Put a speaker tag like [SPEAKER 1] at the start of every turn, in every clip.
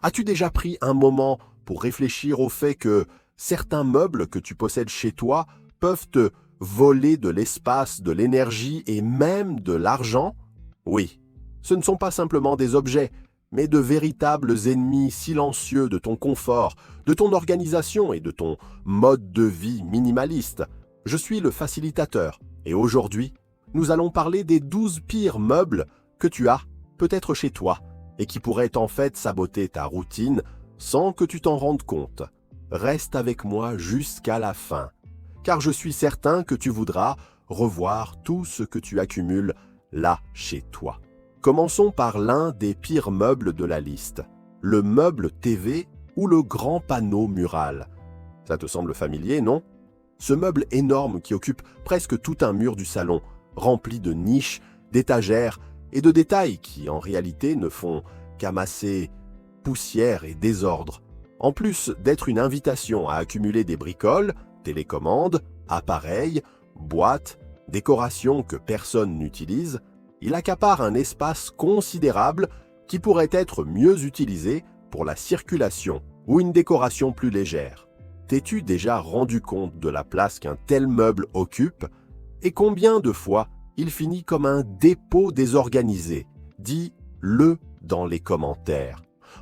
[SPEAKER 1] As-tu déjà pris un moment pour réfléchir au fait que certains meubles que tu possèdes chez toi peuvent te voler de l'espace, de l'énergie et même de l'argent? Oui, ce ne sont pas simplement des objets, mais de véritables ennemis silencieux de ton confort, de ton organisation et de ton mode de vie minimaliste. Je suis le facilitateur et aujourd'hui, nous allons parler des 12 pires meubles que tu as peut-être chez toi et qui pourraient en fait saboter ta routine sans que tu t'en rendes compte. Reste avec moi jusqu'à la fin, car je suis certain que tu voudras revoir tout ce que tu accumules là chez toi. Commençons par l'un des pires meubles de la liste, le meuble TV ou le grand panneau mural. Ça te semble familier, non? Ce meuble énorme qui occupe presque tout un mur du salon, rempli de niches, d'étagères et de détails qui, en réalité, ne font qu'amasser poussière et désordre. En plus d'être une invitation à accumuler des bricoles, télécommandes, appareils, boîtes, décorations que personne n'utilise, il accapare un espace considérable qui pourrait être mieux utilisé pour la circulation ou une décoration plus légère. T'es-tu déjà rendu compte de la place qu'un tel meuble occupe et combien de fois il finit comme un dépôt désorganisé? Dis-le dans les commentaires.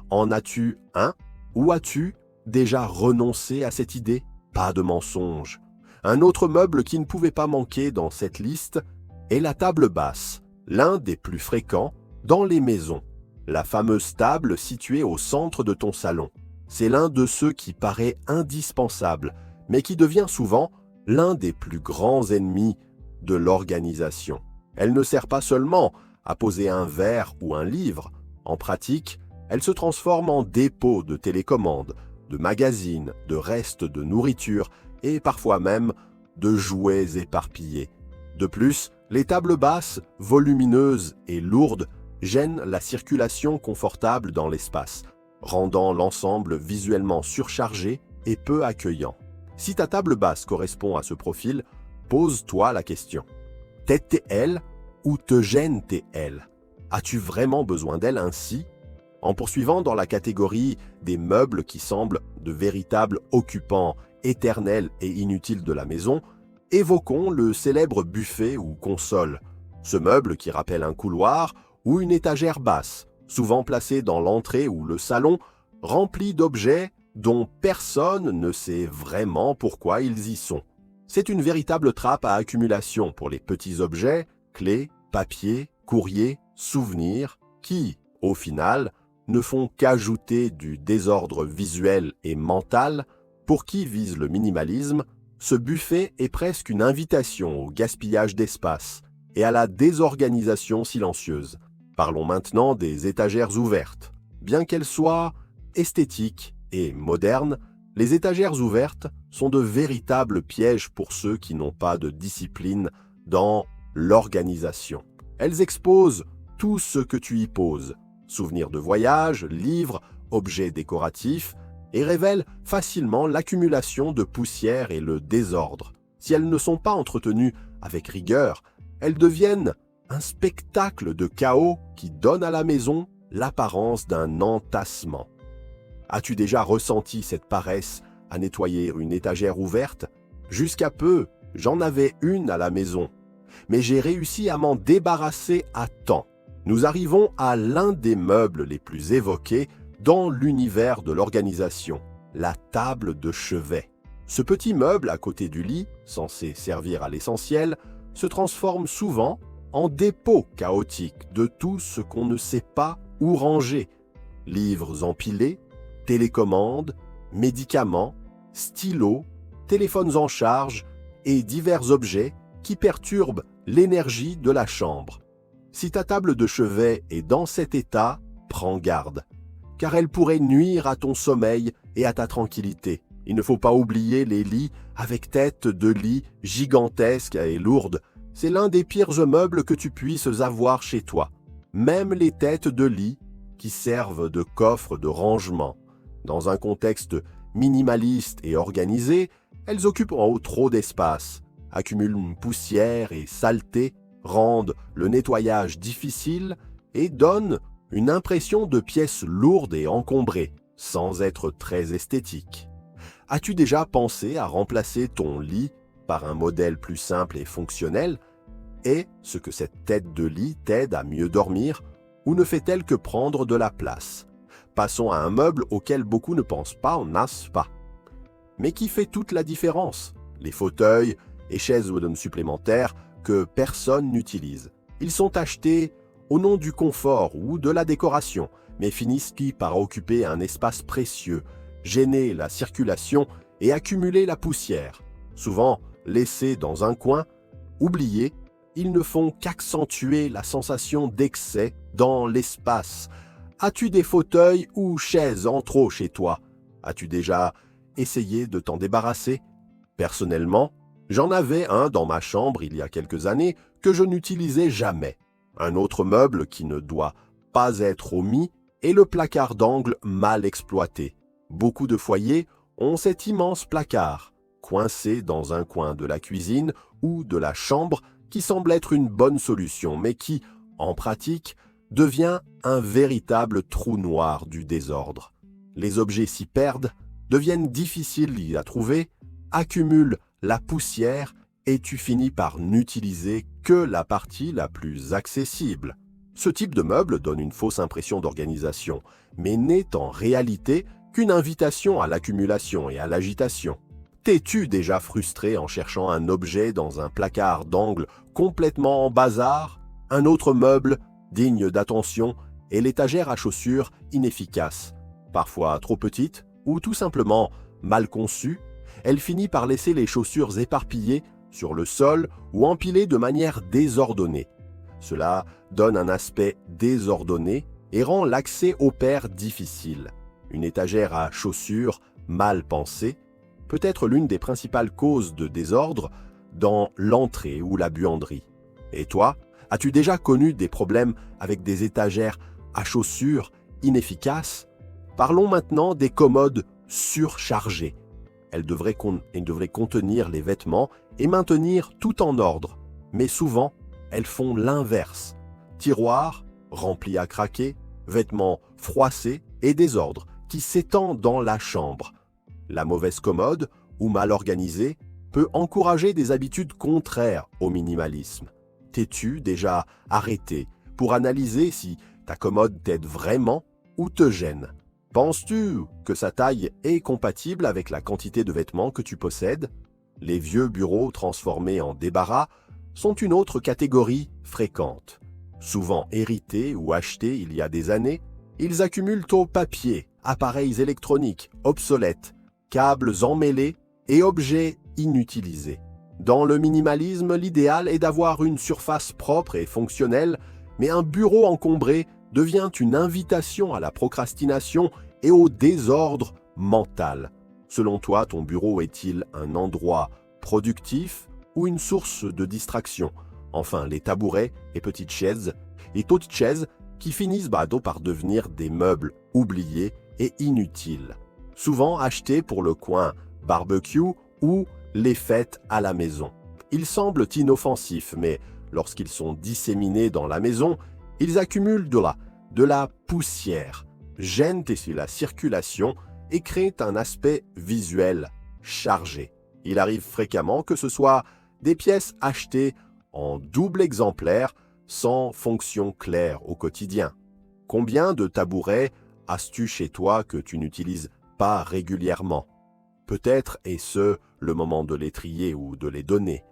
[SPEAKER 1] En as-tu un ou as-tu déjà renoncé à cette idée? Pas de mensonge. Un autre meuble qui ne pouvait pas manquer dans cette liste est la table basse, l'un des plus fréquents dans les maisons. La fameuse table située au centre de ton salon. C'est l'un de ceux qui paraît indispensable, mais qui devient souvent l'un des plus grands ennemis de l'organisation. Elle ne sert pas seulement à poser un verre ou un livre. En pratique, elle se transforme en dépôt de télécommande, de magazines, de restes de nourriture et parfois même de jouets éparpillés. De plus, les tables basses, volumineuses et lourdes, gênent la circulation confortable dans l'espace, rendant l'ensemble visuellement surchargé et peu accueillant. Si ta table basse correspond à ce profil, pose-toi la question. T'aide-t-elle ou te gêne-t-elle? As-tu vraiment besoin d'elle ainsi? En poursuivant dans la catégorie des meubles qui semblent de véritables occupants éternels et inutiles de la maison, évoquons le célèbre buffet ou console. Ce meuble qui rappelle un couloir ou une étagère basse, souvent placée dans l'entrée ou le salon, rempli d'objets dont personne ne sait vraiment pourquoi ils y sont. C'est une véritable trappe à accumulation pour les petits objets, clés, papiers, courriers, souvenirs, qui, au final, ne font qu'ajouter du désordre visuel et mental. Pour qui vise le minimalisme, ce buffet est presque une invitation au gaspillage d'espace et à la désorganisation silencieuse. Parlons maintenant des étagères ouvertes. Bien qu'elles soient esthétiques et modernes, les étagères ouvertes sont de véritables pièges pour ceux qui n'ont pas de discipline dans l'organisation. Elles exposent tout ce que tu y poses, souvenirs de voyage, livres, objets décoratifs, et révèlent facilement l'accumulation de poussière et le désordre. Si elles ne sont pas entretenues avec rigueur, elles deviennent un spectacle de chaos qui donne à la maison l'apparence d'un entassement. As-tu déjà ressenti cette paresse à nettoyer une étagère ouverte? Jusqu'à peu, j'en avais une à la maison, mais j'ai réussi à m'en débarrasser à temps. Nous arrivons à l'un des meubles les plus évoqués dans l'univers de l'organisation, la table de chevet. Ce petit meuble à côté du lit, censé servir à l'essentiel, se transforme souvent en dépôt chaotique de tout ce qu'on ne sait pas où ranger. Livres empilés, télécommandes, médicaments, stylos, téléphones en charge et divers objets qui perturbent l'énergie de la chambre. Si ta table de chevet est dans cet état, prends garde, car elle pourrait nuire à ton sommeil et à ta tranquillité. Il ne faut pas oublier les lits avec tête de lit gigantesques et lourdes. C'est l'un des pires meubles que tu puisses avoir chez toi. Même les têtes de lit qui servent de coffre de rangement. Dans un contexte minimaliste et organisé, elles occupent en haut trop d'espace, accumulent poussière et saleté, rendent le nettoyage difficile et donnent une impression de pièces lourdes et encombrées, sans être très esthétique. As-tu déjà pensé à remplacer ton lit par un modèle plus simple et fonctionnel? Est-ce que cette tête de lit t'aide à mieux dormir ou ne fait-elle que prendre de la place? Passons à un meuble auquel beaucoup ne pensent pas, n'est-ce pas? Mais qui fait toute la différence? Les fauteuils et chaises wooden supplémentaires que personne n'utilise. Ils sont achetés au nom du confort ou de la décoration, mais finissent par occuper un espace précieux, gêner la circulation et accumuler la poussière. Souvent laissés dans un coin, oubliés, ils ne font qu'accentuer la sensation d'excès dans l'espace. As-tu des fauteuils ou chaises en trop chez toi? As-tu déjà essayé de t'en débarrasser? Personnellement, j'en avais un dans ma chambre il y a quelques années que je n'utilisais jamais. Un autre meuble qui ne doit pas être omis est le placard d'angle mal exploité. Beaucoup de foyers ont cet immense placard, coincé dans un coin de la cuisine ou de la chambre qui semble être une bonne solution, mais qui, en pratique, devient un véritable trou noir du désordre. Les objets s'y perdent, deviennent difficiles à trouver, accumulent la poussière et tu finis par n'utiliser que la partie la plus accessible. Ce type de meuble donne une fausse impression d'organisation, mais n'est en réalité qu'une invitation à l'accumulation et à l'agitation. T'es-tu déjà frustré en cherchant un objet dans un placard d'angle complètement en bazar, un autre meuble digne d'attention et l'étagère à chaussures inefficace, parfois trop petite ou tout simplement mal conçue? Elle finit par laisser les chaussures éparpillées sur le sol ou empilées de manière désordonnée. Cela donne un aspect désordonné et rend l'accès aux paires difficile. Une étagère à chaussures mal pensée peut être l'une des principales causes de désordre dans l'entrée ou la buanderie. Et toi, as-tu déjà connu des problèmes avec des étagères à chaussures inefficaces? Parlons maintenant des commodes surchargées. Elles devraient contenir les vêtements et maintenir tout en ordre. Mais souvent, elles font l'inverse. Tiroirs remplis à craquer, vêtements froissés et désordre qui s'étend dans la chambre. La mauvaise commode, ou mal organisée, peut encourager des habitudes contraires au minimalisme. T'es-tu déjà arrêté pour analyser si ta commode t'aide vraiment ou te gêne? Penses-tu que sa taille est compatible avec la quantité de vêtements que tu possèdes? Les vieux bureaux transformés en débarras sont une autre catégorie fréquente. Souvent hérités ou achetés il y a des années, ils accumulent au papier, appareils électroniques obsolètes, câbles emmêlés et objets inutilisés. Dans le minimalisme, l'idéal est d'avoir une surface propre et fonctionnelle, mais un bureau encombré devient une invitation à la procrastination et au désordre mental. Selon toi, ton bureau est-il un endroit productif ou une source de distraction? Enfin, les tabourets et petites chaises qui finissent par devenir des meubles oubliés et inutiles. Souvent achetés pour le coin barbecue ou les fêtes à la maison. Ils semblent inoffensifs, mais lorsqu'ils sont disséminés dans la maison, ils accumulent de la poussière, gênent la circulation et créent un aspect visuel chargé. Il arrive fréquemment que ce soit des pièces achetées en double exemplaire sans fonction claire au quotidien. Combien de tabourets as-tu chez toi que tu n'utilises pas régulièrement? Peut-être est-ce le moment de les trier ou de les donner.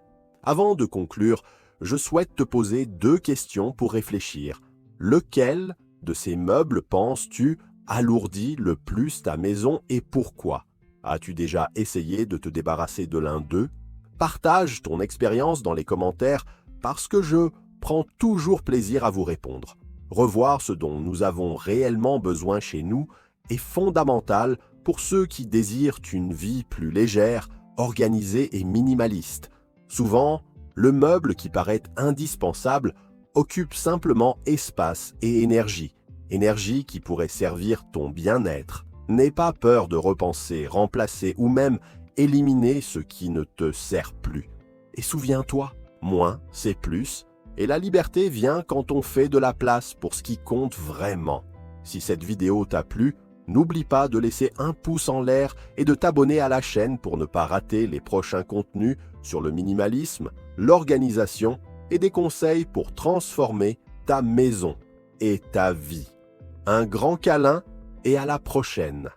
[SPEAKER 1] Avant de conclure, je souhaite te poser 2 questions pour réfléchir. Lequel de ces meubles penses-tu alourdit le plus ta maison et pourquoi? As-tu déjà essayé de te débarrasser de l'un d'eux? Partage ton expérience dans les commentaires parce que je prends toujours plaisir à vous répondre. Revoir ce dont nous avons réellement besoin chez nous est fondamental pour ceux qui désirent une vie plus légère, organisée et minimaliste. Souvent, le meuble qui paraît indispensable occupe simplement espace et énergie qui pourrait servir ton bien-être. N'aie pas peur de repenser, remplacer ou même éliminer ce qui ne te sert plus. Et souviens-toi, moins c'est plus, Et la liberté vient quand on fait de la place pour ce qui compte vraiment. Si cette vidéo t'a plu, n'oublie pas de laisser un pouce en l'air et de t'abonner à la chaîne pour ne pas rater les prochains contenus sur le minimalisme, l'organisation et des conseils pour transformer ta maison et ta vie. Un grand câlin et à la prochaine.